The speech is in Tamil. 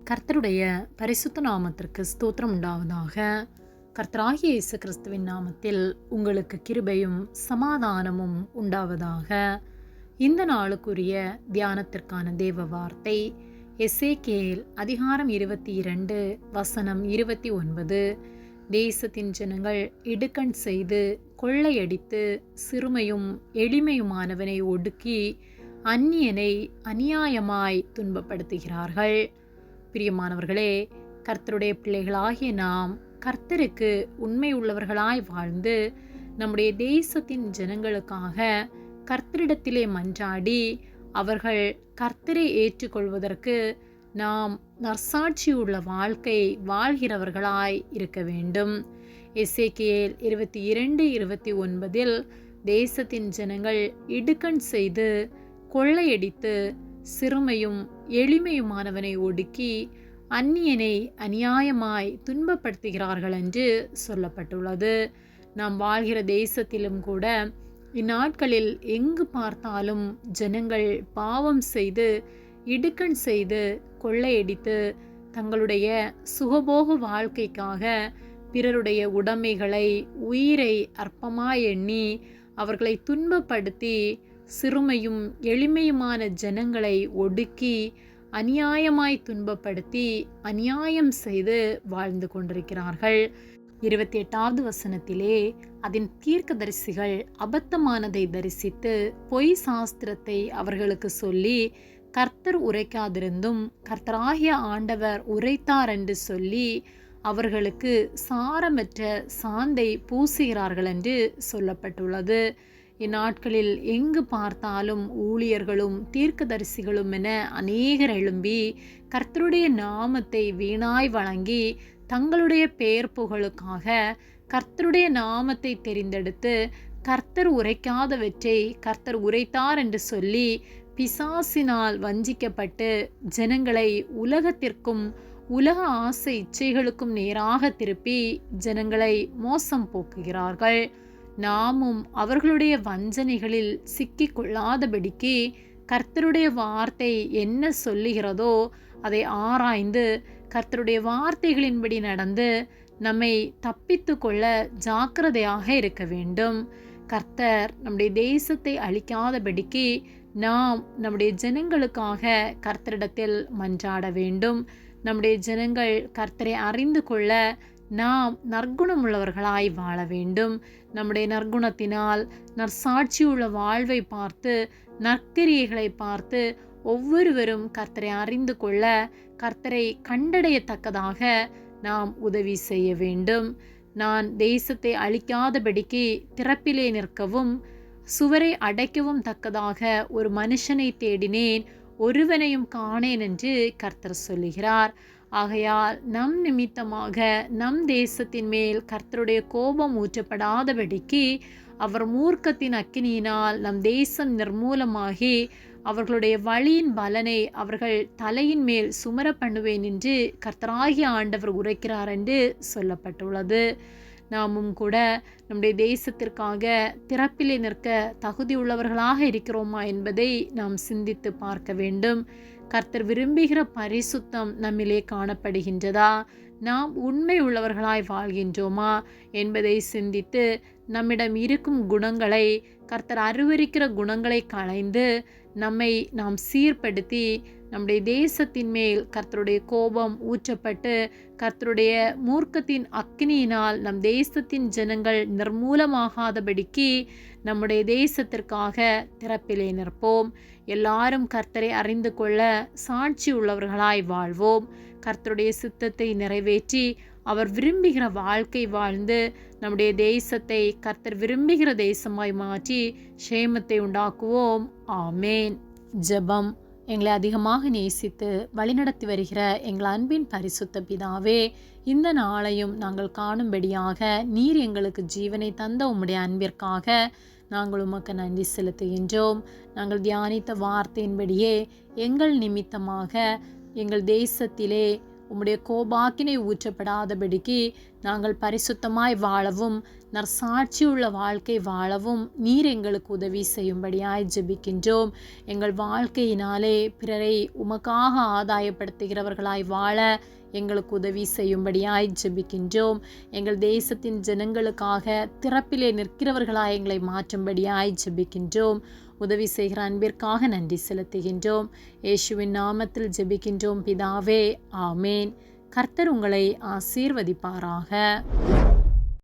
கர்த்தருடைய பரிசுத்த நாமத்திற்கு ஸ்தோத்திரம் உண்டாவதாக. கர்த்தராகிய இயேசு கிறிஸ்துவின் நாமத்தில் உங்களுக்கு கிருபையும் சமாதானமும் உண்டாவதாக. இந்த நாளுக்குரிய தியானத்திற்கான தேவ வார்த்தை எசேக்கியேல் அதிகாரம் 22 வசனம் 29. தேசத்தின் ஜனங்கள் இடுக்கண் செய்து கொள்ளையடித்து சிறுமையும் எளிமையுமானவனை ஒடுக்கி அந்நியனை அநியாயமாய் துன்பப்படுத்துகிறார்கள். பிரியமானவர்களே, கர்த்தருடைய பிள்ளைகளாகிய நாம் கர்த்தருக்கு உண்மை உள்ளவர்களாய் வாழ்ந்து நம்முடைய தேசத்தின் ஜனங்களுக்காக கர்த்தரிடத்திலே மன்றாடி அவர்கள் கர்த்தரை ஏற்றுக்கொள்வதற்கு நாம் நற்சாட்சியுள்ள வாழ்க்கை வாழ்கிறவர்களாய் இருக்க வேண்டும். எசேக்கியேல் 22:29 தேசத்தின் ஜனங்கள் இடுக்கண் செய்து கொள்ளையடித்து சிறுமையும் எளிமையுமானவனை ஒடுக்கி அந்நியனை அநியாயமாய் துன்பப்படுத்துகிறார்கள் என்று சொல்லப்பட்டுள்ளது. நாம் வாழ்கிற தேசத்திலும் கூட இந்நாட்களில் எங்கு பார்த்தாலும் ஜனங்கள் பாவம் செய்து இடுக்கண் செய்து கொள்ளையடித்து தங்களுடைய சுகபோக வாழ்க்கைக்காக பிறருடைய உடைமைகளை உயிரை அற்பமாய் எண்ணி அவர்களை துன்பப்படுத்தி சிறுமையும் எளிமையுமான ஜனங்களை ஒடுக்கி அநியாயமாய் துன்பப்படுத்தி அநியாயம் செய்து வாழ்ந்து கொண்டிருக்கிறார்கள். 28வது வசனத்திலே அதன் தீர்க்கதரிசிகள் அபத்தமானதை தரிசித்து பொய் சாஸ்திரத்தை அவர்களுக்கு சொல்லி கர்த்தர் உரைக்காதிருந்தும் கர்த்தராகிய ஆண்டவர் உரைத்தார் என்று சொல்லி அவர்களுக்கு சாரமற்ற சாந்தை பூசுகிறார்கள் என்று சொல்லப்பட்டுள்ளது. இந்நாட்களில் எங்கு பார்த்தாலும் ஊழியர்களும் தீர்க்கதரிசிகளும் என அநேகர் எழும்பி கர்த்தருடைய நாமத்தை வீணாய் வழங்கி தங்களுடைய பெயர் புகழுக்காக கர்த்தருடைய நாமத்தை தெரிந்தெடுத்து கர்த்தர் உரைக்காதவற்றை கர்த்தர் உரைத்தார் என்று சொல்லி பிசாசினால் வஞ்சிக்கப்பட்டு ஜனங்களை உலகத்திற்கும் உலக ஆசை இச்சைகளுக்கும் நேராக திருப்பி ஜனங்களை மோசம் போக்குகிறார்கள். நாமும் அவர்களுடைய வஞ்சனைகளில் சிக்கிக் கொள்ளாதபடிக்கு கர்த்தருடைய வார்த்தை என்ன சொல்லுகிறதோ அதை ஆராய்ந்து கர்த்தருடைய வார்த்தைகளின்படி நடந்து நம்மை தப்பித்து கொள்ள ஜாக்கிரதையாக இருக்க வேண்டும். கர்த்தர் நம்முடைய தேசத்தை அழிக்காதபடிக்கு நாம் நம்முடைய ஜனங்களுக்காக கர்த்தரிடத்தில் மன்றாட வேண்டும். நம்முடைய ஜனங்கள் கர்த்தரை அறிந்து கொள்ள நாம் நற்குணமுள்ளவர்களாய் வாழ வேண்டும். நம்முடைய நற்குணத்தினால் நற்சாட்சியுள்ள வாழ்வை பார்த்து நற்கிரியைகளை பார்த்து ஒவ்வொருவரும் கர்த்தரை அறிந்து கொள்ள கர்த்தரை கண்டடையத்தக்கதாக நாம் உதவி செய்ய வேண்டும். நான் தேசத்தை அழிக்காதபடிக்கு திறப்பிலே நிற்கவும் சுவரை அடைக்கவும் தக்கதாக ஒரு மனுஷனை தேடினேன், ஒருவனையும் காணேன் என்று கர்த்தர் சொல்லுகிறார். ஆகையால் நம் நிமித்தமாக நம் தேசத்தின் மேல் கர்த்தருடைய கோபம் ஊற்றப்படாதபடிக்கு அவர் மூர்க்கத்தின் அக்கினியினால் நம் தேசம் நிர்மூலமாகி அவர்களுடைய வழியின் பலனை அவர்கள் தலையின் மேல் சுமர பண்ணுவேன் என்று கர்த்தராகிய ஆண்டவர் உரைக்கிறார் என்று சொல்லப்பட்டுள்ளது. நாமும் கூட நம்முடைய தேசத்திற்காக திறப்பிலே நிற்க தகுதியுள்ளவர்களாக இருக்கிறோமா என்பதை நாம் சிந்தித்து பார்க்க வேண்டும். கர்த்தர் விரும்புகிற பரிசுத்தம் நம்மிலே காணப்படுகின்றதா? நாம் உண்மை உள்ளவர்களாய் வாழ்கின்றோமா என்பதை சிந்தித்து நம்மிடம் இருக்கும் குணங்களை கர்த்தர் அருவருக்கிற குணங்களை களைந்து நம்மை நாம் சீர்படுத்தி நம்முடைய தேசத்தின் மேல் கர்த்தருடைய கோபம் ஊற்றப்பட்டு கர்த்தருடைய மூர்க்கத்தின் அக்கினியினால் நம் தேசத்தின் ஜனங்கள் நிர்மூலமாகாதபடிக்கு நம்முடைய தேசத்திற்காக திறப்பிலே நிற்போம். எல்லாரும் கர்த்தரை அறிந்து கொள்ள சாட்சி உள்ளவர்களாய் வாழ்வோம். கர்த்தருடைய சித்தத்தை நிறைவேற்றி அவர் விரும்புகிற வாழ்க்கை வாழ்ந்து நம்முடைய தேசத்தை கர்த்தர் விரும்புகிற தேசமாய் மாற்றி சேமத்தை உண்டாக்குவோம். ஆமேன். ஜெபம். எங்களை அதிகமாக நேசித்து வழிநடத்தி வருகிற எங்கள் அன்பின் பரிசுத்த பிதாவே, இந்த நாளையும் நாங்கள் காணும்படியாக நீர் எங்களுக்கு ஜீவனை தந்த உம்முடைய அன்பிற்காக நாங்கள் உமக்கு நன்றி செலுத்துகின்றோம். நாங்கள் தியானித்த வார்த்தையின்படியே எங்கள் நிமித்தமாக எங்கள் தேசத்திலே உம்முடைய கோபாக்கினை ஊற்றப்படாதபடிக்கு நாங்கள் பரிசுத்தமாய் வாழவும் நற்சாட்சியுள்ள வாழ்க்கை வாழவும் நீர் எங்களுக்கு உதவி செய்யும்படியாய் ஜெபிக்கின்றோம். எங்கள் வாழ்க்கையினாலே பிறரை உமக்காக ஆதாயப்படுத்துகிறவர்களாய் வாழ எங்களுக்கு உதவி செய்யும்படியாய் ஜெபிக்கின்றோம். எங்கள் தேசத்தின் ஜனங்களுக்காக திறப்பிலே நிற்கிறவர்களாய் எங்களை மாற்றும்படியாய் ஜெபிக்கின்றோம். உதவி செய்கிற அன்பிற்காக நன்றி செலுத்துகின்றோம். இயேசுவின் நாமத்தில் ஜெபிக்கின்றோம் பிதாவே, ஆமேன். கர்த்தர் உங்களை ஆசீர்வதிப்பாராக.